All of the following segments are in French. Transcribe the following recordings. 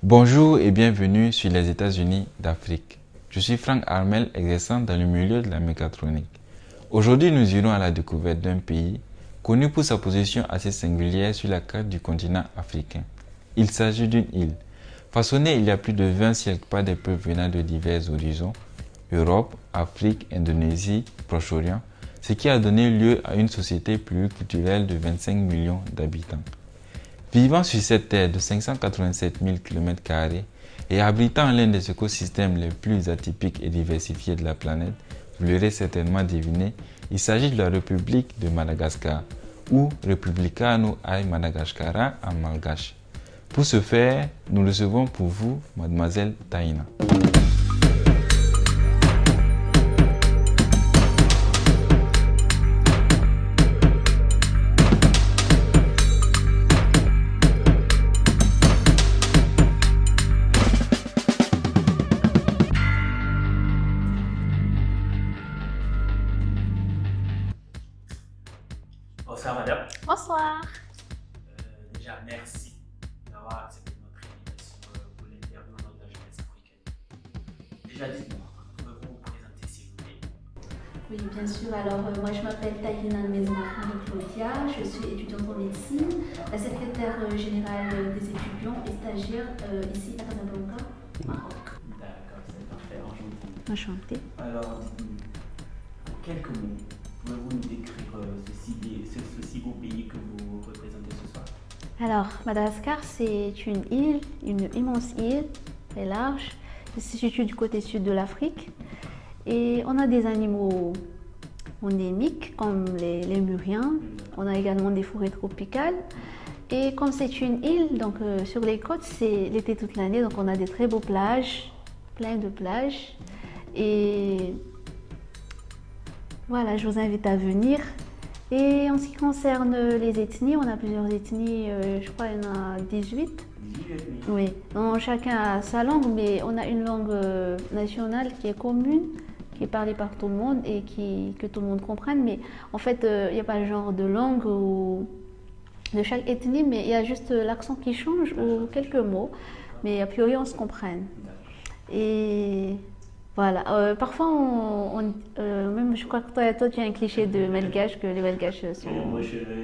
Bonjour et bienvenue sur les États-Unis d'Afrique. Je suis Frank Armel, exerçant dans le milieu de la mécatronique. Aujourd'hui, nous irons à la découverte d'un pays connu pour sa position assez singulière sur la carte du continent africain. Il s'agit d'une île, façonnée il y a plus de 20 siècles par des peuples venant de divers horizons, Europe, Afrique, Indonésie, Proche-Orient, ce qui a donné lieu à une société pluriculturelle de 25 millions d'habitants. Vivant sur cette terre de 587 000 km² et abritant l'un des écosystèmes les plus atypiques et diversifiés de la planète, vous l'aurez certainement deviné, il s'agit de la République de Madagascar, ou Republicano ai Madagascara en malgache. Pour ce faire, nous recevons pour vous Mademoiselle Taina. Bonsoir madame. Bonsoir. Déjà merci d'avoir accepté notre invitation pour l'interview dans la jeunesse africaine. Déjà dites-moi, pouvez-vous vous présenter s'il vous plaît? Oui, bien sûr. Alors, moi, je m'appelle Tahina Marie-Claudia. Je suis étudiante en médecine, la secrétaire générale des étudiants et stagiaires ici à Casablanca, Maroc. D'accord, c'est parfait, enchanté. Enchantée. Alors dites-nous, en quelques mots, pouvez-vous nous décrire ce si beau pays que vous représentez ce soir? Alors, Madagascar, c'est une île, une immense île, très large, qui se situe du côté sud de l'Afrique. Et on a des animaux endémiques comme les muriens. On a également des forêts tropicales. Et comme c'est une île, donc sur les côtes, c'est l'été toute l'année, donc on a des très beaux plages, plein de plages. Et voilà, je vous invite à venir. Et en ce qui concerne les ethnies, on a plusieurs ethnies, je crois qu'il y en a 18. 18 ethnies. Oui, donc chacun a sa langue, mais on a une langue nationale qui est commune, qui est parlée par tout le monde et que tout le monde comprenne. Mais en fait, il n'y a pas le genre de langue de chaque ethnie, mais il y a juste l'accent qui change ou quelques mots. Mais a priori, on se comprenne. Et voilà, parfois, même je crois que toi, tu as un cliché de malgache, que les malgaches sont...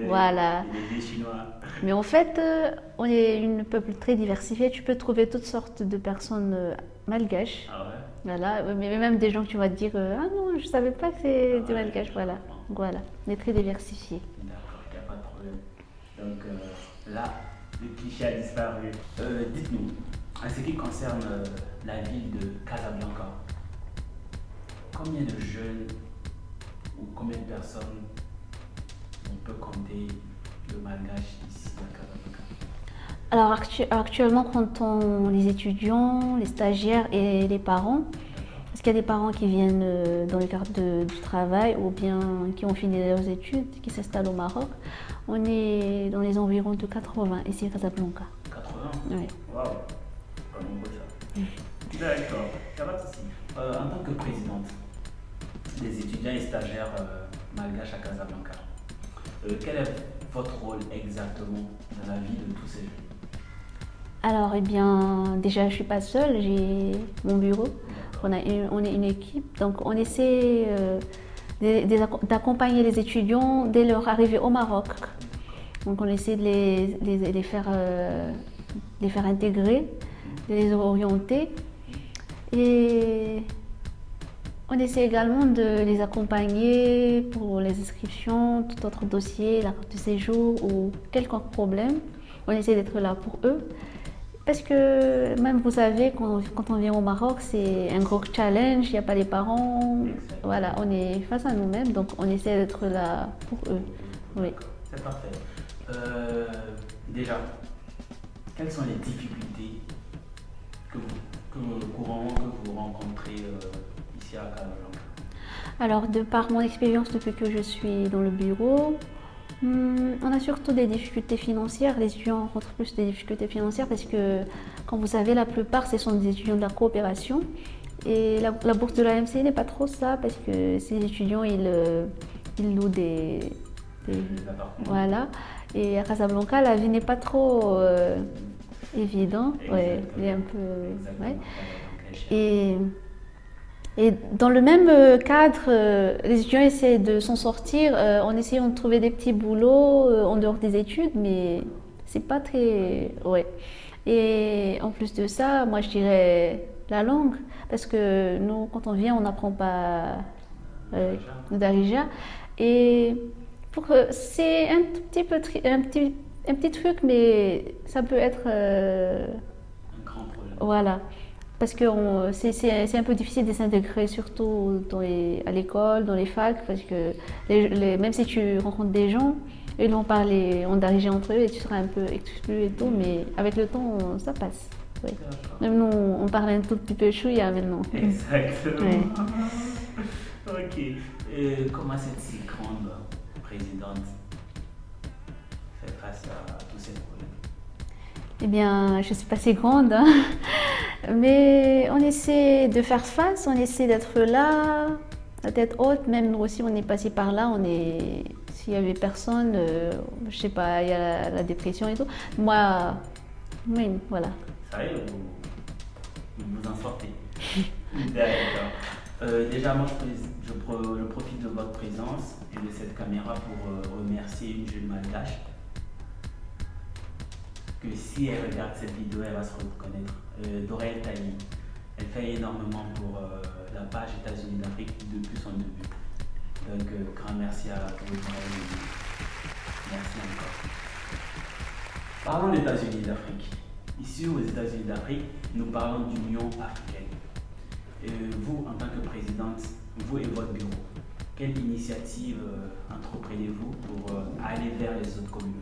Voilà. Les Chinois. Mais en fait, on est un peuple très diversifié. Tu peux trouver toutes sortes de personnes malgaches. Ah ouais? Voilà, mais même des gens que tu vas te dire ah non, je savais pas que c'est des malgaches. Voilà, voilà, on est très diversifié. D'accord, il n'y a pas de problème. Donc là, le cliché a disparu. Dites-nous, en ce qui concerne la ville de Casablanca, combien de jeunes ou combien de personnes on peut compter le malgache ici à Casablanca? Alors actuellement, quand les étudiants, les stagiaires et les parents, parce qu'il y a des parents qui viennent dans le cadre du travail ou bien qui ont fini leurs études, qui s'installent au Maroc, on est dans les environs de 80 ici à Casablanca. 80? Oui. Waouh, pas nombreux ça. D'accord, il n'y a pas de souci. En tant que présidente des étudiants et stagiaires malgaches à Casablanca, quel est votre rôle exactement dans la vie de tous ces jeunes? Alors, eh bien, déjà, je ne suis pas seule, j'ai mon bureau. On est une équipe, donc on essaie d'accompagner les étudiants dès leur arrivée au Maroc. Donc, on essaie de les faire intégrer, de les orienter. Et on essaie également de les accompagner pour les inscriptions, tout autre dossier, la carte de séjour ou quelconque problème. On essaie d'être là pour eux. Parce que même vous savez, quand on vient au Maroc, c'est un gros challenge, il n'y a pas les parents. Voilà, on est face à nous-mêmes, donc on essaie d'être là pour eux. Oui. C'est parfait. Déjà, quelles sont les difficultés couramment que vous rencontrez ici à Casablanca? Alors, de par mon expérience depuis que je suis dans le bureau, on a surtout des difficultés financières. Les étudiants rencontrent plus des difficultés financières parce que, comme vous savez, la plupart, ce sont des étudiants de la coopération. Et la bourse de l'AMC n'est pas trop ça parce que ces étudiants, ils louent Des appartements. voilà. Et à Casablanca, la vie n'est pas trop évident. Ouais, il est un peu. Exactement. Ouais. Donc, l'échelle. Et dans le même cadre, les étudiants essaient de s'en sortir en essayant de trouver des petits boulots en dehors des études, mais c'est pas très. Ouais. Et en plus de ça, moi je dirais la langue, parce que nous, quand on vient, on n'apprend pas le darija. Et c'est un tout petit peu un petit truc, mais ça peut être Un grand problème. voilà. Parce que c'est un peu difficile de s'intégrer, surtout à l'école, dans les facs, parce que même si tu rencontres des gens, ils vont parler en darija entre eux et tu seras un peu exclu et tout, mais avec le temps, ça passe. Oui. D'accord. Même nous, on parle un tout petit peu chouïa maintenant. Exactement. Ouais. Ok. Et comment cette si grande présidente fait face à tous ces problèmes? Eh bien, je ne suis pas si grande, hein. Mais on essaie de faire face, on essaie d'être là, la tête haute. Même nous aussi, on est passé par là. S'il y avait personne, je sais pas, il y a la dépression et tout. Moi, oui, voilà. Ça y est, vous en sortez. D'accord. Déjà, moi, je profite de votre présence et de cette caméra pour remercier une jeune malgache que si elle regarde cette vidéo, elle va se reconnaître. Dorel Taï. Elle fait énormément pour la page États-Unis d'Afrique depuis son début. Donc, grand merci à vous, Dorel. Merci encore. Parlons d'États-Unis d'Afrique. Ici, aux États-Unis d'Afrique, nous parlons d'Union africaine. Vous, en tant que présidente, vous et votre bureau, quelle initiative entreprenez-vous pour aller vers les autres communautés?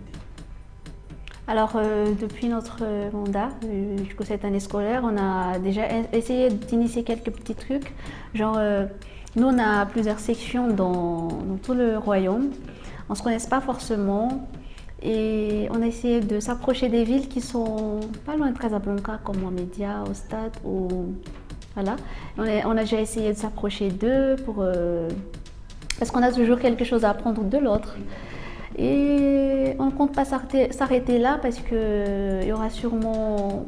Alors, depuis notre mandat, jusqu'à cette année scolaire, on a déjà essayé d'initier quelques petits trucs. Genre, nous, on a plusieurs sections dans tout le royaume. On ne se connaît pas forcément. Et on a essayé de s'approcher des villes qui sont pas loin de Casablanca, comme Ouamédia, au Stade, voilà. On a déjà essayé de s'approcher d'eux parce qu'on a toujours quelque chose à apprendre de l'autre. Et on ne compte pas s'arrêter là parce qu'il y aura sûrement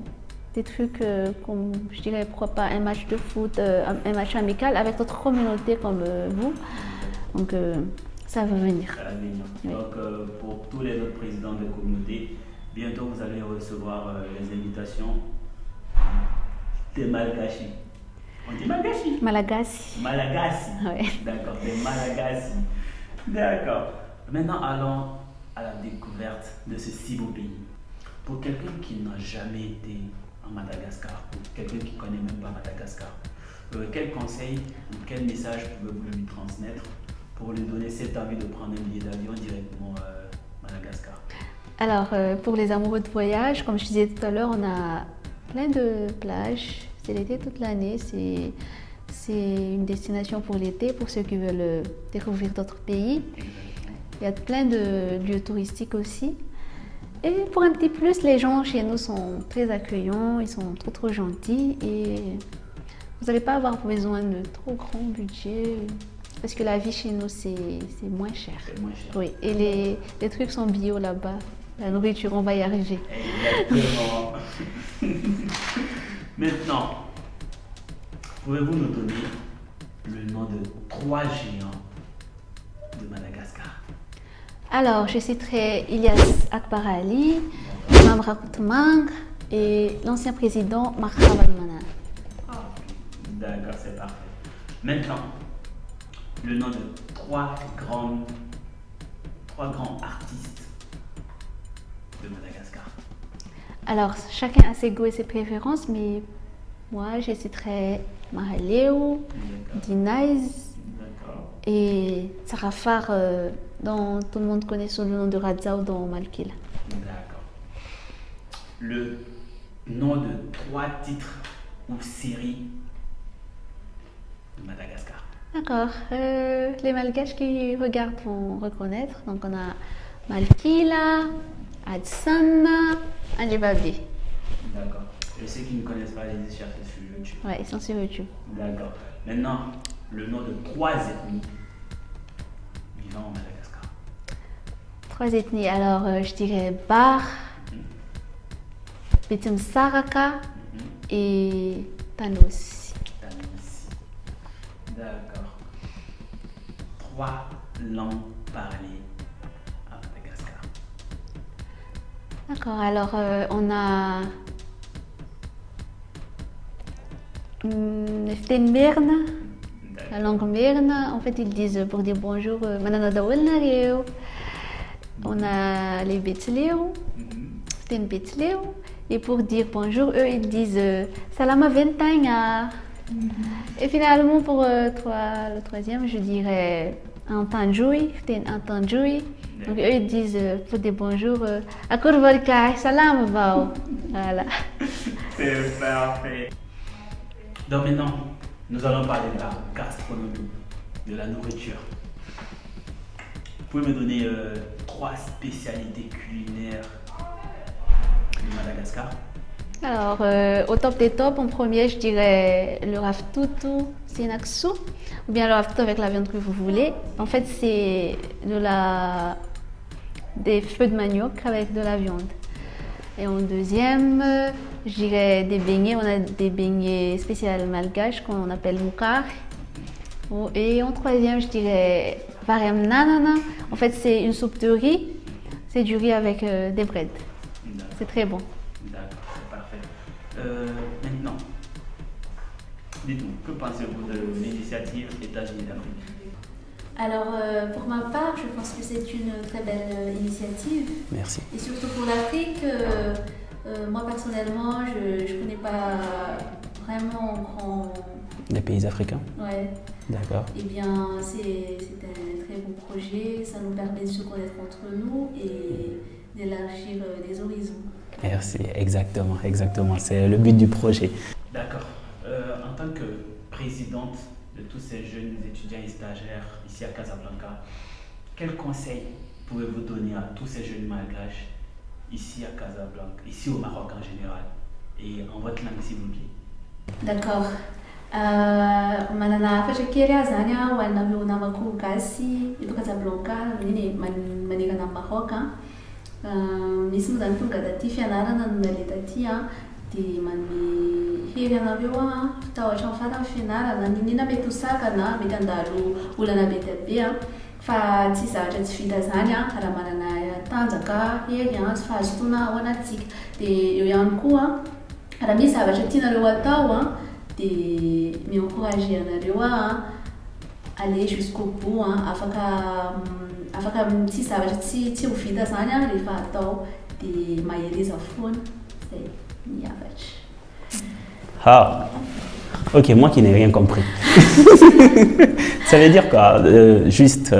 des trucs comme, je dirais, pourquoi pas un match de foot, un match amical avec d'autres communautés comme vous. Donc ça va venir. Ça va venir. Oui. Donc pour tous les autres présidents de communautés, bientôt vous allez recevoir les invitations des Malgaches. On dit Malgachi? Malagasy. Malagasy. Ouais. D'accord, des Malagasy. D'accord. Maintenant, allons à la découverte de ce si beau pays. Pour quelqu'un qui n'a jamais été en Madagascar, pour quelqu'un qui ne connaît même pas Madagascar, quel conseil ou quel message pouvez-vous lui transmettre pour lui donner cette envie de prendre un billet d'avion directement à Madagascar? Alors, pour les amoureux de voyage, comme je disais tout à l'heure, on a plein de plages. C'est l'été toute l'année. C'est une destination pour l'été, pour ceux qui veulent découvrir d'autres pays. Il y a plein de lieux touristiques aussi. Et pour un petit plus, les gens chez nous sont très accueillants, ils sont trop gentils et vous n'allez pas avoir besoin de trop grand budget parce que la vie chez nous c'est moins cher. C'est moins cher. Oui, et les trucs sont bio là-bas. La nourriture, on va y arriver. Exactement. Maintenant, pouvez-vous nous donner le nom de 3 géants de Madagascar? Alors, je citerai Ilyas Akbar Ali, Mamra Koutmang et l'ancien président Marhaban Manan. D'accord, c'est parfait. Maintenant, le nom de 3 grands artistes de Madagascar. Alors, chacun a ses goûts et ses préférences, mais moi, je citerai Mahaleo, Dinaiz D'accord. et Sarafar, dont tout le monde connaît sous le nom de Radzao dans Malkila. D'accord. Le nom de 3 titres ou séries de Madagascar. D'accord. Les Malgaches qui regardent vont reconnaître. Donc, on a Malkila, Adsana, Anjebabi. D'accord. Et ceux qui ne connaissent pas, les chercher sur YouTube. Ouais, ils sont sur YouTube. D'accord. Maintenant, le nom de 3 ethnies vivant en Madagascar. 3 ethnies. Alors, je dirais Bar, Betim Saraka et Tanossi. Tanossi. D'accord. 3 langues parlées à Madagascar. D'accord, alors on a Merne, la langue Merne. En fait, ils disent pour dire bonjour, Manana Dawelna Reo. On a les Betsleo, Betsleo. Et pour dire bonjour, eux, ils disent Salama Ventanya. Et finalement, pour le troisième, je dirais Antanjoui, Antanjoui. Donc eux, ils disent pour dire bonjour, Akurvalka, Salam Vao. Voilà. C'est parfait. Donc maintenant, nous allons parler de la gastronomie, de la nourriture. Vous pouvez me donner 3 spécialités culinaires de Madagascar? Alors, au top des tops, en premier, je dirais le raftutu sinaksu, ou bien le raftutu avec la viande que vous voulez. En fait, c'est des feux de manioc avec de la viande. Et en deuxième, je dirais des beignets. On a des beignets spéciaux malgaches qu'on appelle moukar. Et en troisième, je dirais varem nanana. En fait, c'est une soupe de riz. C'est du riz avec des breads. C'est très bon. D'accord, c'est parfait. Maintenant, dites-nous, que pensez-vous de l'initiative États-Unis d'Afrique? Alors, pour ma part, je pense que c'est une très belle initiative. Merci. Et surtout pour l'Afrique, moi personnellement, je ne connais pas vraiment grand. Les pays africains? Ouais. D'accord. Eh bien, c'est un très bon projet. Ça nous permet de se connaître entre nous et d'élargir les horizons. Merci, exactement, exactement. C'est le but du projet. D'accord. En tant que présidente de tous ces jeunes étudiants et stagiaires ici à Casablanca, quels conseils pouvez-vous donner à tous ces jeunes malgaches ici à Casablanca, ici au Maroc en général, et en votre langue s'il vous plaît? D'accord. Manana fatrakery zany ho an'ny nameo namako gasy eto Casablanca iny manerana amin'ny Maroc. Misy moa zany tonga taty fianarana no naleha taty dia manome hery anareo fitahotra mifarany fianarana ninina mety ho sakana mety handalo olana be dia be fa tsy zavatra tsy vita zany raha manana tanjaka hery sy fahazotoana ao anatsika. Dia eo ihany koa raha misy zavatra tianareo atao dia mi-encourager anareo aller jusqu'au bout. Afaka tsy zavatra tsy ho vita zany rehefa atao dia mahireza foana. Zay miavatra. Ah, ok, moi qui n'ai rien compris. Ça veut dire quoi? Juste.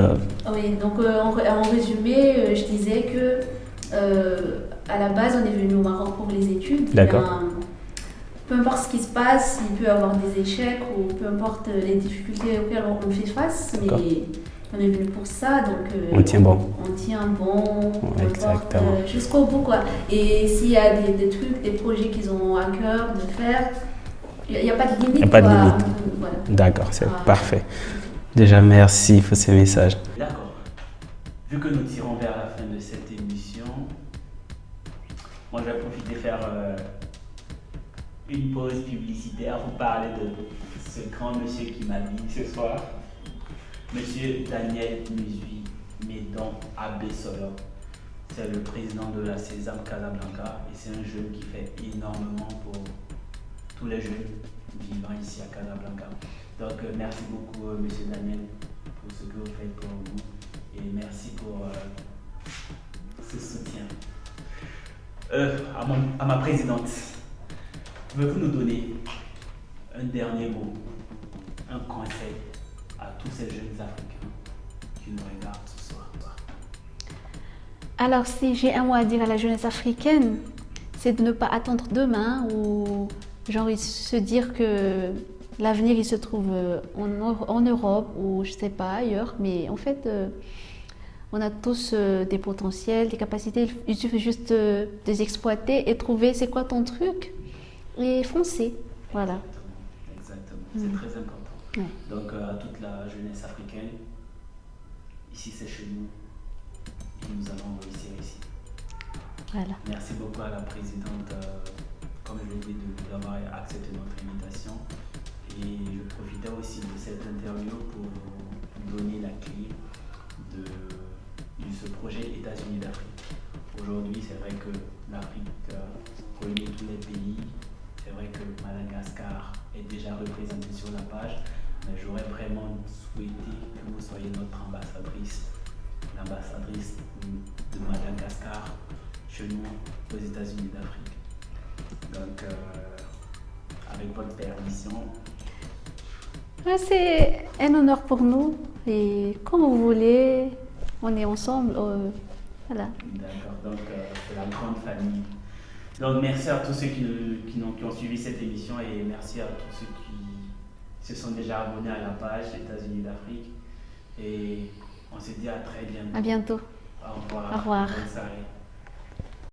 Oui, donc en résumé, je disais que à la base, on est venu au Maroc pour les études. D'accord. Peu importe ce qui se passe, il peut y avoir des échecs ou peu importe les difficultés auxquelles on fait face, mais on est venu pour ça, donc on tient bon. On tient bon, exactement. Jusqu'au bout quoi. Et s'il y a des trucs, des projets qu'ils ont à cœur de faire, il n'y a pas de limite. Il n'y a pas de limite. Voilà. D'accord, c'est parfait. Déjà, merci pour ces messages. D'accord. Vu que nous tirons vers la fin de cette émission, moi je vais profiter de faire une pause publicitaire pour parler de ce grand monsieur qui m'habille ce soir. Monsieur Daniel Musui Médon Abessolo. C'est le président de la Sésame Casablanca et c'est un jeune qui fait énormément pour tous les jeunes vivant ici à Casablanca. Donc merci beaucoup monsieur Daniel pour ce que vous faites pour nous et merci pour ce soutien. À ma présidente, pouvez-vous nous donner un dernier mot, un conseil à tous ces jeunes Africains qui nous regardent ce soir? Alors, si j'ai un mot à dire à la jeunesse africaine, c'est de ne pas attendre demain ou genre se dire que l'avenir il se trouve en Europe ou je sais pas ailleurs, mais en fait on a tous des potentiels, des capacités, il suffit juste de les exploiter et trouver c'est quoi ton truc et foncer, voilà. Exactement, c'est très important. Ouais. Donc à toute la jeunesse africaine, ici c'est chez nous et nous allons réussir ici. Voilà. Merci beaucoup à la présidente comme je l'ai dit, d'avoir accepté notre invitation. Et je profitais aussi de cette interview pour vous donner la clé de ce projet États-Unis d'Afrique. Aujourd'hui, c'est vrai que l'Afrique réunit tous les pays. C'est vrai que Madagascar est déjà représenté sur la page, mais j'aurais vraiment souhaité que vous soyez notre ambassadrice, l'ambassadrice de Madagascar chez nous aux États-Unis d'Afrique. Donc, avec votre permission. C'est un honneur pour nous et comme vous voulez, on est ensemble. Voilà. D'accord, donc c'est la grande famille. Donc merci à tous ceux qui ont suivi cette émission et merci à tous ceux qui se sont déjà abonnés à la page États-Unis d'Afrique. Et on se dit à très bientôt. À bientôt. Au revoir. Au revoir. Bonne soirée.